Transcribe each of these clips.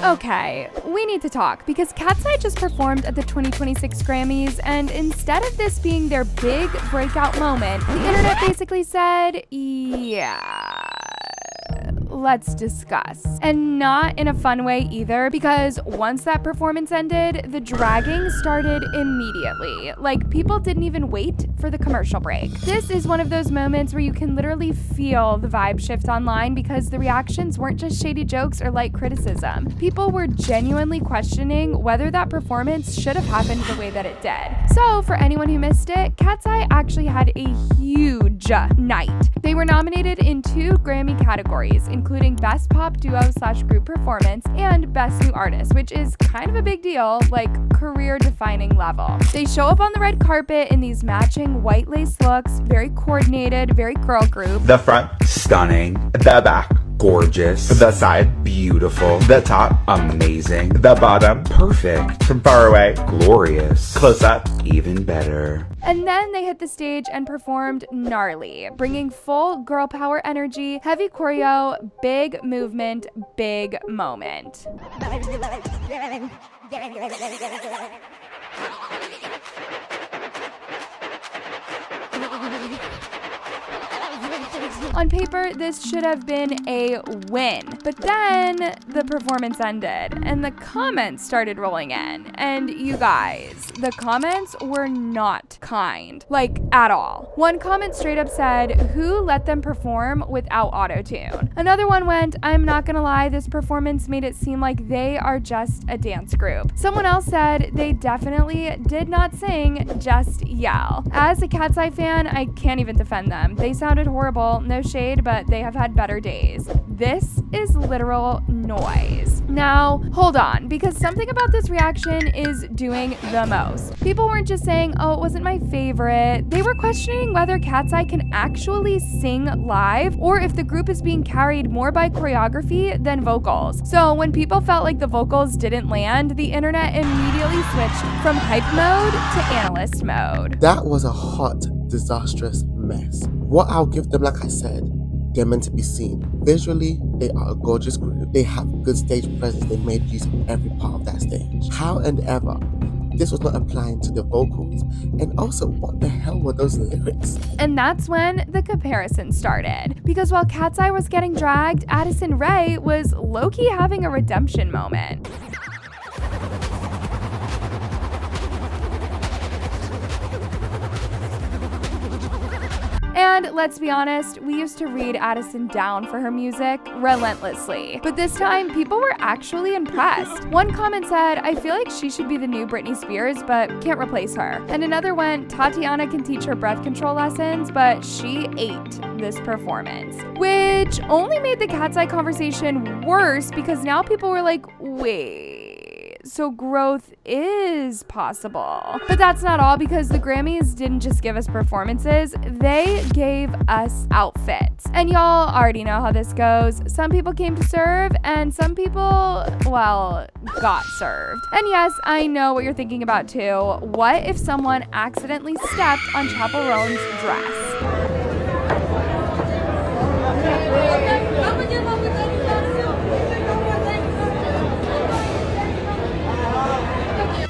Okay, we need to talk because Katseye just performed at the 2026 Grammys, and instead of this being their big breakout moment, the internet basically said, yeah, let's discuss. And not in a fun way either, because once that performance ended, the dragging started immediately. Like, people didn't even wait for the commercial break. This is one of those moments where you can literally feel the vibe shift online because the reactions weren't just shady jokes or light criticism. People were genuinely questioning whether that performance should have happened the way that it did. So, for anyone who missed it, Katseye actually had a huge night. They were nominated in 2 Grammy categories, including Best Pop Duo/Group Performance and Best New Artist, which is kind of a big deal, like career-defining level. They show up on the red carpet in these matching white lace looks, very coordinated, very girl group. The front, stunning. The back, gorgeous. The side, beautiful. The top, amazing. The bottom, perfect. From far away, glorious. Close up, even better. And then they hit the stage and performed Gnarly, bringing full girl power energy, heavy choreo, big movement, big moment. On paper, this should have been a win, but then the performance ended and the comments started rolling in. And you guys, the comments were not kind, like at all. One comment straight up said, "Who let them perform without auto-tune?" Another one went, "I'm not gonna lie, this performance made it seem like they are just a dance group." Someone else said, "They definitely did not sing, just yell." As a Katseye fan, I can't even defend them. They sounded horrible, no shade, but they have had better days. This is literal noise. Now, hold on, because something about this reaction is doing the most. People weren't just saying, "Oh, it wasn't my favorite." They were questioning whether Katseye can actually sing live or if the group is being carried more by choreography than vocals. So when people felt like the vocals didn't land, the internet immediately switched from hype mode to analyst mode. That was a hot, disastrous mess. What I'll give them, like I said, they're meant to be seen. Visually, they are a gorgeous group. They have good stage presence. They made use of every part of that stage. How and ever, this was not applying to the vocals. And also, what the hell were those lyrics? And that's when the comparison started. Because while Katseye was getting dragged, Addison Rae was low-key having a redemption moment. And let's be honest, we used to read Addison down for her music relentlessly. But this time, people were actually impressed. One comment said, "I feel like she should be the new Britney Spears, but can't replace her." And another went, "Tatiana can teach her breath control lessons, but she ate this performance." Which only made the Katseye conversation worse because now people were like, wait, so growth is possible. But that's not all, because the Grammys didn't just give us performances, they gave us outfits. And y'all already know how this goes. Some people came to serve and some people, well, got served. And yes, I know what you're thinking about too. What if someone accidentally stepped on Chappell Roan's dress?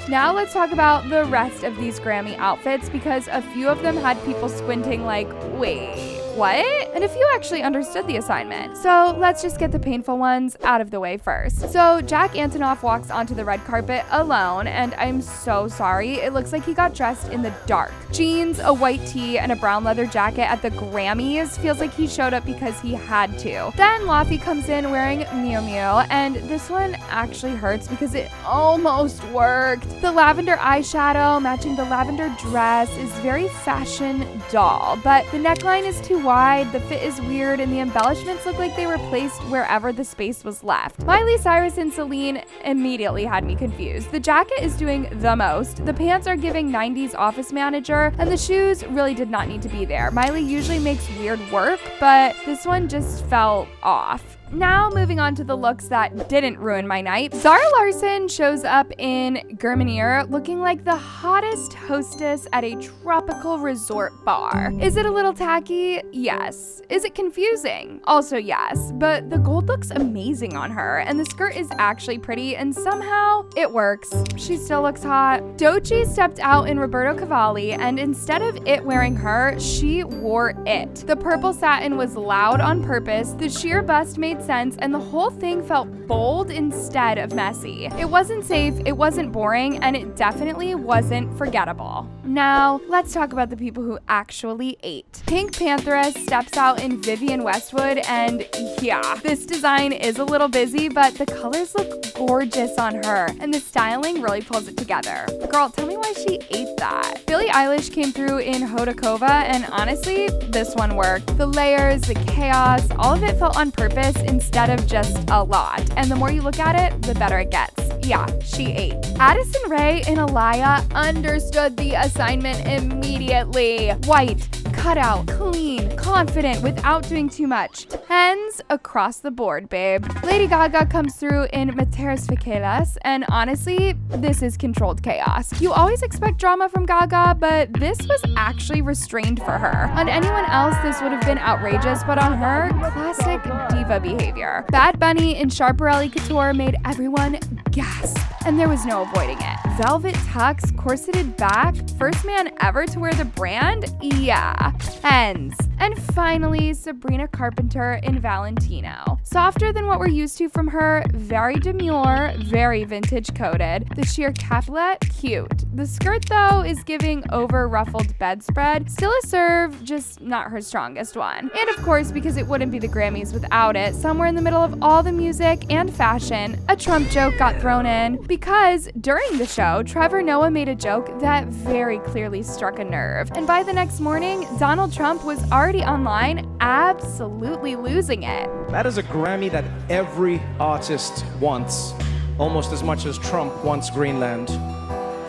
Now let's talk about the rest of these Grammy outfits, because a few of them had people squinting like, wait, what? And a few actually understood the assignment. So let's just get the painful ones out of the way first. So Jack Antonoff walks onto the red carpet alone, and I'm so sorry, it looks like he got dressed in the dark. Jeans, a white tee, and a brown leather jacket at the Grammys. Feels like he showed up because he had to. Then Laffy comes in wearing Miu Miu, and this one actually hurts because it almost worked. The lavender eyeshadow matching the lavender dress is very fashion doll, but the neckline is too wide, the fit is weird, and the embellishments look like they were placed wherever the space was left. Miley Cyrus and Celine immediately had me confused. The jacket is doing the most, the pants are giving 90s office manager, and the shoes really did not need to be there. Miley usually makes weird work, but this one just felt off. Now moving on to the looks that didn't ruin my night. Zara Larsson shows up in Grammy looking like the hottest hostess at a tropical resort bar. Is it a little tacky? Yes. Is it confusing? Also yes, but the gold looks amazing on her, and the skirt is actually pretty, and somehow it works. She still looks hot. Doechii stepped out in Roberto Cavalli, and instead of it wearing her, she wore it. The purple satin was loud on purpose, the sheer bust made sense, and the whole thing felt bold instead of messy. It wasn't safe, it wasn't boring, and it definitely wasn't forgettable. Now, let's talk about the people who actually ate. Pink Pantheress steps out in Vivienne Westwood, and yeah, this design is a little busy, but the colors look gorgeous on her, and the styling really pulls it together. Girl, tell me why she ate that. Billie Eilish came through in Hodakova, and honestly, this one worked. The layers, the chaos, all of it felt on purpose instead of just a lot, and the more you look at it, the better it gets. Yeah, she ate. Addison Rae in Alaya understood the assignment immediately. White, cut out, clean, confident, without doing too much. 10s across the board, babe. Lady Gaga comes through in Materas Fekelas, and honestly, this is controlled chaos. You always expect drama from Gaga, but this was actually restrained for her. On anyone else, this would have been outrageous, but on her, classic diva behavior. Bad Bunny in Schiaparelli Couture made everyone gasp, and there was no avoiding it. Velvet tux, corseted back, first man ever to wear the brand? Yeah. Ends. And finally, Sabrina Carpenter in Valentino. Softer than what we're used to from her, very demure, very vintage coated. The sheer capelet, cute. The skirt, though, is giving over-ruffled bedspread. Still a serve, just not her strongest one. And of course, because it wouldn't be the Grammys without it, somewhere in the middle of all the music and fashion, a Trump joke got thrown in, because during the show, Trevor Noah made a joke that very clearly struck a nerve. And by the next morning, Donald Trump was already online, absolutely losing it. That is a Grammy that every artist wants, almost as much as Trump wants Greenland.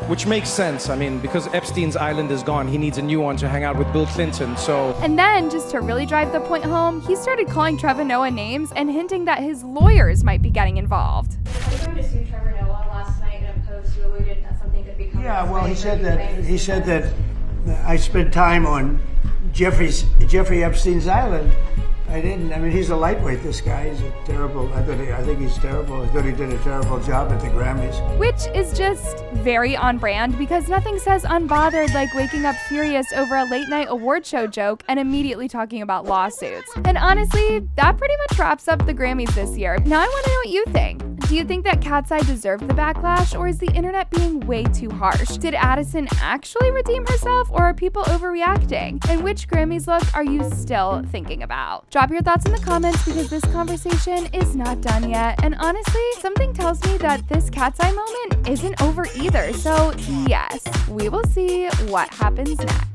Which makes sense. I mean, because Epstein's island is gone, he needs a new one to hang out with Bill Clinton, so... And then, just to really drive the point home, he started calling Trevor Noah names and hinting that his lawyers might be getting involved. I was going to sue Trevor Noah last night in a post who alluded that something could become... Yeah, well, he said that I spent time on Jeffrey Epstein's island. I didn't. I mean, he's a lightweight, this guy. He's a terrible, I think he's terrible. I thought he did a terrible job at the Grammys. Which is just very on brand, because nothing says unbothered like waking up furious over a late night award show joke and immediately talking about lawsuits. And honestly, that pretty much wraps up the Grammys this year. Now I want to know what you think. Do you think that Katseye deserved the backlash, or is the internet being way too harsh? Did Addison actually redeem herself, or are people overreacting? And which Grammys look are you still thinking about? Drop your thoughts in the comments, because this conversation is not done yet. And honestly, something tells me that this Katseye moment isn't over either. So yes, we will see what happens next.